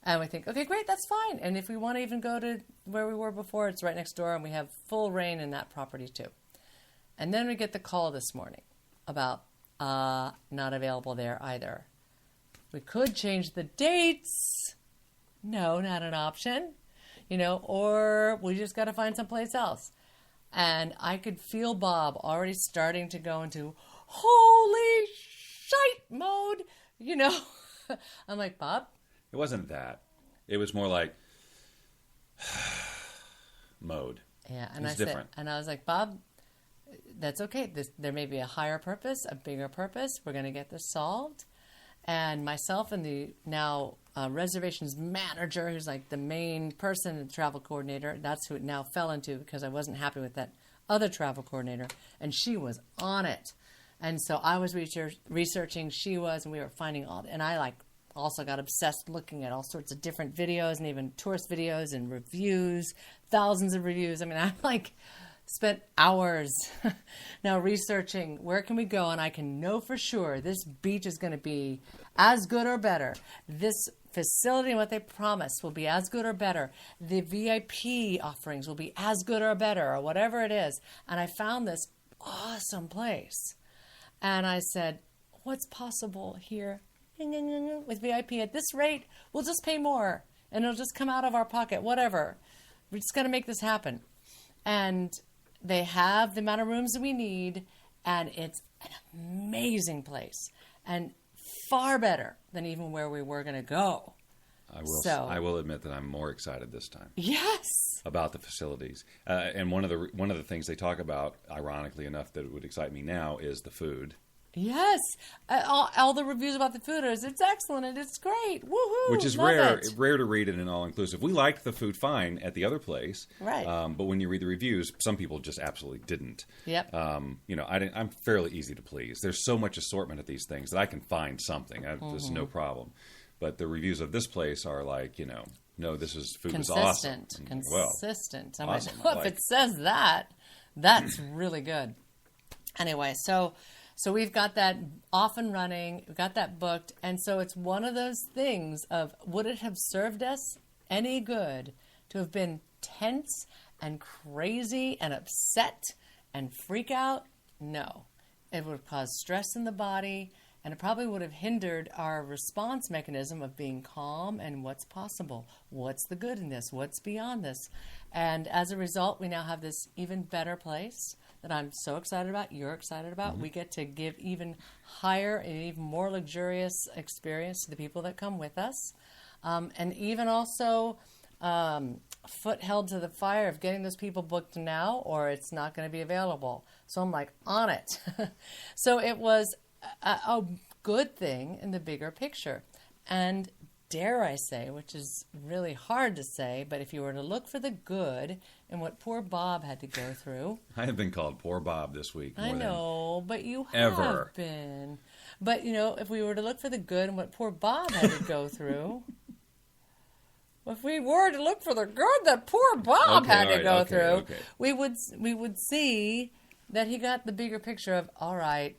And we think, okay, great, that's fine. And if we want to even go to where we were before, it's right next door, and we have full reign in that property too. And then we get the call this morning about not available there either. We could change the dates. No, not an option. Or we just got to find someplace else. And I could feel Bob already starting to go into holy shite mode. I'm like, Bob? It wasn't that. It was more like mode. Yeah, and I was like, Bob, that's okay. There may be a higher purpose, a bigger purpose. We're going to get this solved. And myself and the now reservations manager, who's like the main person, the travel coordinator, that's who it now fell into because I wasn't happy with that other travel coordinator, and she was on it. And so I was researching, she was, and we were finding and I also got obsessed looking at all sorts of different videos and even tourist videos and reviews, thousands of reviews. I mean, I spent hours now researching where can we go, and I can know for sure this beach is going to be as good or better. This facility and what they promise will be as good or better. The VIP offerings will be as good or better, or whatever it is. And I found this awesome place. And I said, what's possible here with VIP at this rate? We'll just pay more, and it'll just come out of our pocket, whatever. We're just going to make this happen. And they have the amount of rooms that we need, and it's an amazing place and far better than even where we were going to go. I will admit that I'm more excited this time. Yes. About the facilities. And one of the things they talk about, ironically enough, that it would excite me now is the food. Yes. All the reviews about the food is it's excellent and it's great. Woohoo. Which is rare to read in an all-inclusive. We liked the food fine at the other place. Right. But when you read the reviews, some people just absolutely didn't. Yep. I'm fairly easy to please. There's so much assortment at these things that I can find something. There's no problem. But the reviews of this place are like, no, this food is awesome. Consistent. Well, awesome. If it says that, that's really good. Anyway, so we've got that off and running. We've got that booked. And so it's one of those things of, would it have served us any good to have been tense and crazy and upset and freak out? No. It would have caused stress in the body, and it probably would have hindered our response mechanism of being calm and what's possible. What's the good in this? What's beyond this? And as a result, we now have this even better place that I'm so excited about, you're excited about. Mm-hmm. We get to give even higher and even more luxurious experience to the people that come with us. And even also foot held to the fire of getting those people booked now, or it's not going to be available. So I'm like, on it. So it was a good thing in the bigger picture. And dare I say, which is really hard to say, but if you were to look for the good in what poor Bob had to go through. I have been called poor Bob this week. I know, but you have been. But, if we were to look for the good in what poor Bob had to go through, if we were to look for the good that poor Bob had to go through, we would see that he got the bigger picture of, all right,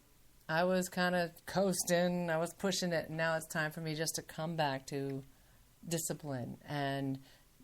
I was kind of coasting, I was pushing it, and now it's time for me just to come back to discipline and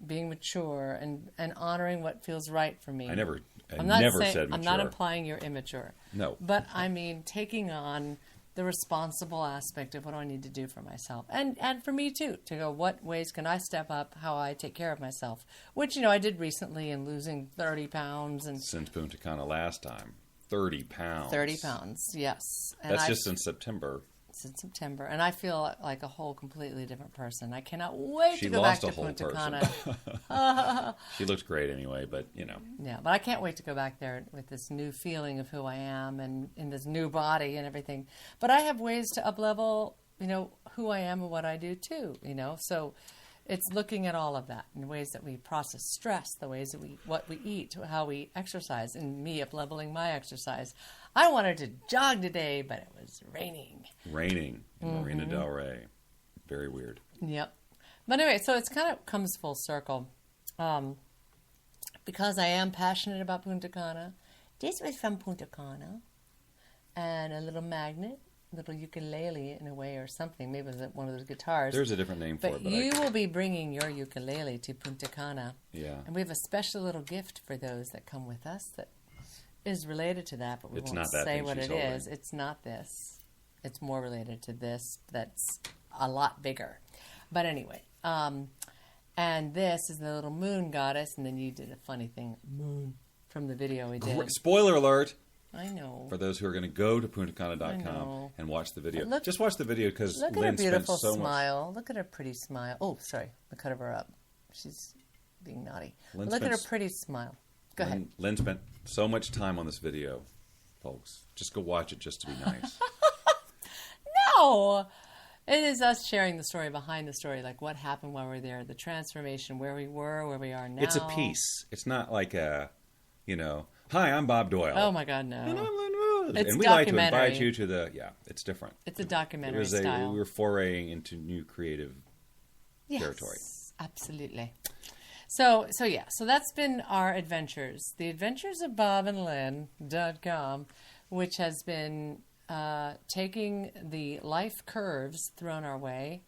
being mature and honoring what feels right for me. I never said mature. I'm not implying you're immature. No. But I mean taking on the responsible aspect of what do I need to do for myself. And for me too, to go, what ways can I step up how I take care of myself? Which, I did recently in losing 30 pounds. And since Punta Cana last time. 30 pounds. 30 pounds, yes. And that's just since September. Since September. And I feel like a whole completely different person. I cannot wait to go back to Punta Cana. She looked great anyway, but Yeah, but I can't wait to go back there with this new feeling of who I am and in this new body and everything. But I have ways to up-level, who I am and what I do too, So it's looking at all of that in ways that we process stress, the ways that what we eat, how we exercise, and me up-leveling my exercise. I wanted to jog today, but it was raining. Raining in Marina Del Rey. Very weird. Yep. But anyway, so it's kind of comes full circle. Because I am passionate about Punta Cana. This was from Punta Cana. And a little magnet little ukulele in a way or something. Maybe it was one of those guitars. There's a different name for it. But you will be bringing your ukulele to Punta Cana. Yeah. And we have a special little gift for those that come with us that is related to that, but we won't say what it is. It's not this. It's more related to this that's a lot bigger. But anyway, and this is the little moon goddess, and then you did a funny thing, moon, from the video we did. Spoiler alert! I know. For those who are going to go to puntacana.com and watch the video. Just watch the video because Lynn spent so much... Look at her beautiful smile. Look at her pretty smile. Oh, sorry. I cut her up. She's being naughty. Look at her pretty smile. Go ahead. Lynn spent so much time on this video, folks. Just go watch it just to be nice. No! It is us sharing the story behind the story, like what happened while we were there, the transformation, where we were, where we are now. It's a piece. It's not like a, hi, I'm Bob Doyle. Oh, my God, no. And I'm Lynn Rose. It's and we like to invite you to the, it's different. It's a documentary style. We were foraying into new creative territory. Absolutely. So that's been our adventures. The Adventures of Bob and Lynn.com, which has been taking the life curves thrown our way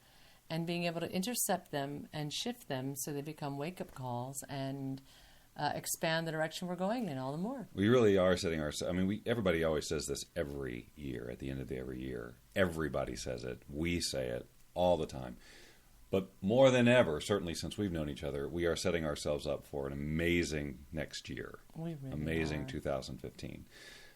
and being able to intercept them and shift them so they become wake-up calls and expand the direction we're going in all the more. We really are setting ourselves... I mean, everybody always says this every year, at the end of every year. Everybody says it. We say it all the time. But more than ever, certainly since we've known each other, we are setting ourselves up for an amazing next year. We really amazing are. 2015.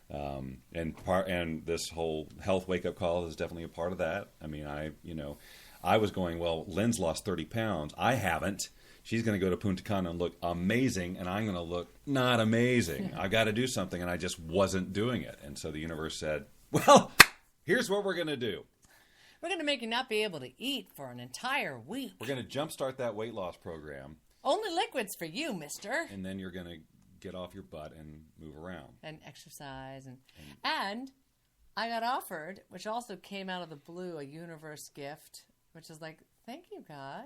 And this whole health wake-up call is definitely a part of that. I mean, I was going, well, Lynn's lost 30 pounds. I haven't. She's going to go to Punta Cana and look amazing, and I'm going to look not amazing. I've got to do something, and I just wasn't doing it. And so the universe said, well, here's what we're going to do. We're going to make you not be able to eat for an entire week. We're going to jumpstart that weight loss program. Only liquids for you, mister. And then you're going to get off your butt and move around. And exercise. And I got offered, which also came out of the blue, a universe gift, which is like, thank you, God.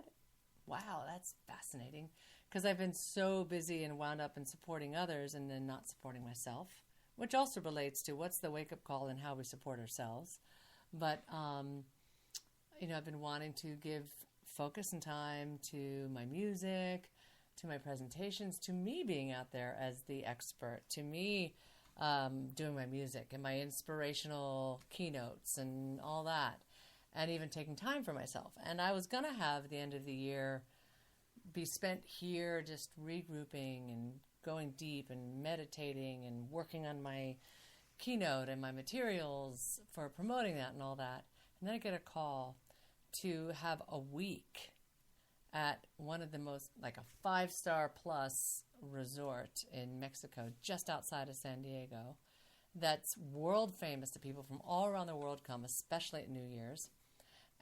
Wow, that's fascinating. Because I've been so busy and wound up in supporting others and then not supporting myself, which also relates to what's the wake-up call and how we support ourselves. But, I've been wanting to give focus and time to my music, to my presentations, to me being out there as the expert, to me doing my music and my inspirational keynotes and all that, and even taking time for myself. And I was going to have the end of the year be spent here just regrouping and going deep and meditating and working on my keynote and my materials for promoting that and all that. And then I get a call to have a week at one of the most, like a 5-star plus resort in Mexico, just outside of San Diego, that's world famous to people from all around the world come, especially at New Year's,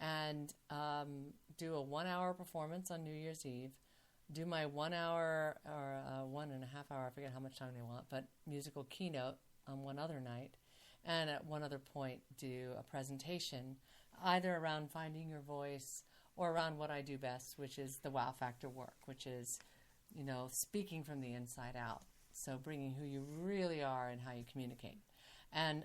and do a 1-hour performance on New Year's Eve, do my 1 hour or 1.5 hour, I forget how much time they want, but musical keynote on one other night, and at one other point do a presentation either around finding your voice or around what I do best, which is the wow factor work, which is, speaking from the inside out. So bringing who you really are and how you communicate. And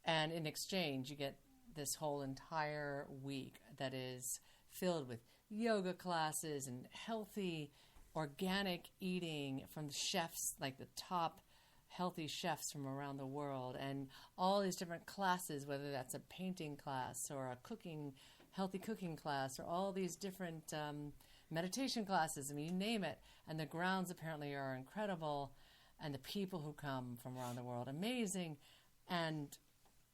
in exchange, you get this whole entire week that is filled with yoga classes and healthy, organic eating from chefs, like the top healthy chefs from around the world, and all these different classes, whether that's a painting class or a healthy cooking class, or all these different meditation classes. I mean, you name it. And the grounds apparently are incredible, and the people who come from around the world, amazing, and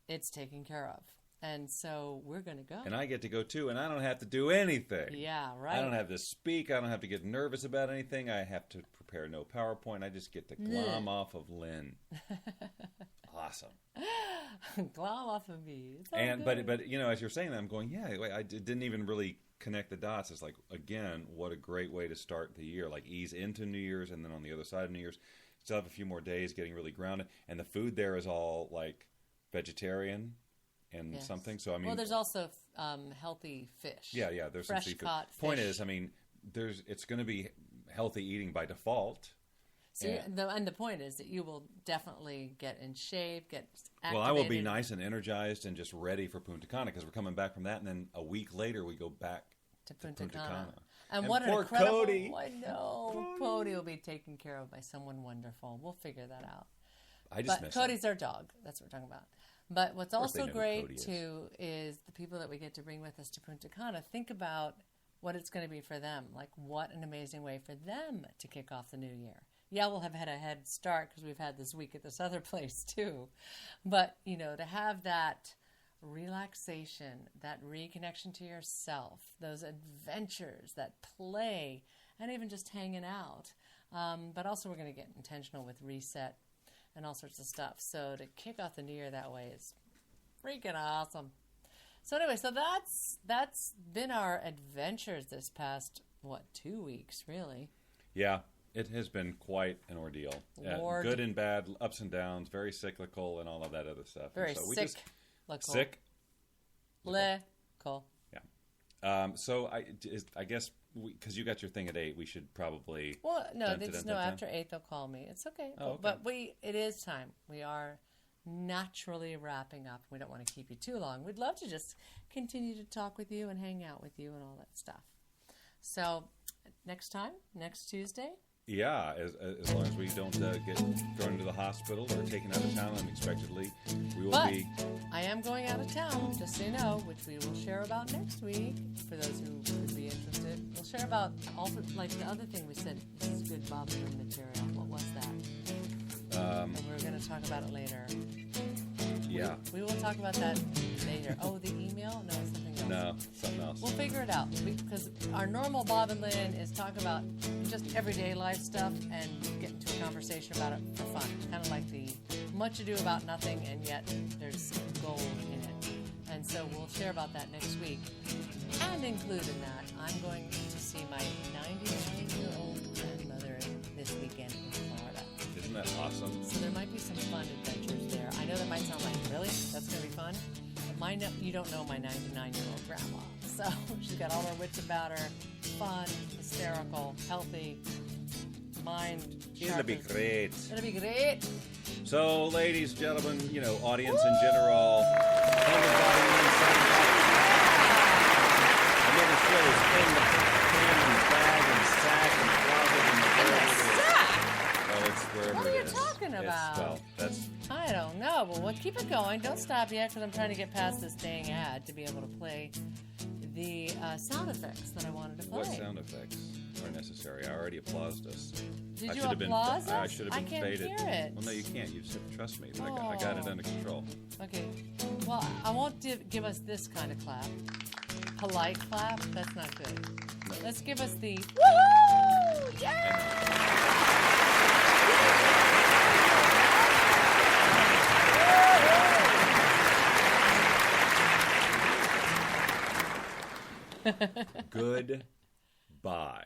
it's taken care of. And so we're going to go. And I get to go too, and I don't have to do anything. Yeah, right. I don't have to speak. I don't have to get nervous about anything. I have to prepare no PowerPoint. I just get to glom off of Lynn. Awesome. Glom off of me. But as you're saying that, I'm going, I didn't even really connect the dots. It's like, again, what a great way to start the year. Like ease into New Year's, and then on the other side of New Year's, still have a few more days getting really grounded. And the food there is all like vegetarian and something. So I mean, there's also healthy fish. Yeah. There's fresh some seafood. caught fish. Point is, I mean, it's going to be healthy eating by default. So and the point is that you will definitely get in shape, get activated. Well, I will be nice and energized and just ready for Punta Cana because we're coming back from that, and then a week later we go back to Punta Cana. And what an incredible... Cody. I know. Cody will be taken care of by someone wonderful. We'll figure that out. But Cody's our dog. That's what we're talking about. But what's also great, is. too, is the people that we get to bring with us to Punta Cana. Think about what it's going to be for them. Like, what an amazing way for them to kick off the new year. Yeah, we'll have had a head start because we've had this week at this other place, too. But, to have that relaxation, that reconnection to yourself, those adventures, that play, and even just hanging out. But also we're going to get intentional with reset and all sorts of stuff. So to kick off the new year that way is freaking awesome. So anyway, so that's been our adventures this past, 2 weeks, really? Yeah, it has been quite an ordeal. Good and bad, ups and downs, very cyclical and all of that other stuff. Very Sick. Yeah. So I guess because you got your thing at 8, we should probably... Well, no, after 8 they'll call me. It's okay. Oh, okay. But it is time. We are naturally wrapping up. We don't want to keep you too long. We'd love to just continue to talk with you and hang out with you and all that stuff. So next Tuesday... Yeah, as long as we don't get thrown into the hospital or taken out of town unexpectedly, we will be... I am going out of town, just so you know, which we will share about next week, for those who would be interested. We'll share about, also, like the other thing we said, this is good Bob And Lynn material. What was that? And we were going to talk about it later. Yeah. We will talk about that later. Oh, the email? No, it's something else. No, something else. We'll figure it out. Because our normal Bob and Lynn is talk about just everyday life stuff and get into a conversation about it for fun. Kind of like the much ado about nothing, and yet there's gold in it. And so we'll share about that next week. And include in that, I'm going to see my 99-year-old grandmother this weekend in Florida. Isn't that awesome? So there might be some fun adventures there. I know that might sound like, really? That's going to be fun? But you don't know my 99-year-old grandma. So she's got all her wits about her. Fun, hysterical, healthy, mind. It'll be great. It'll be great. So, ladies, gentlemen, audience in general, everybody inside. I never feel as in the can and bag and sack and closet and In the sack? Well, it's wherever What are you it is. talking about? I don't know, but keep it going. Don't stop yet, because I'm trying to get past this dang ad to be able to play the sound effects that I wanted to play. What sound effects are necessary? I already applauded us. Did you applause us? I should have been faded. I can't hear it. Well, no, you can't. You just have to trust me. I got it under control. Okay. Well, I won't give us this kind of clap. Polite clap? That's not good. No. Let's give us the woohoo! Yeah! Goodbye.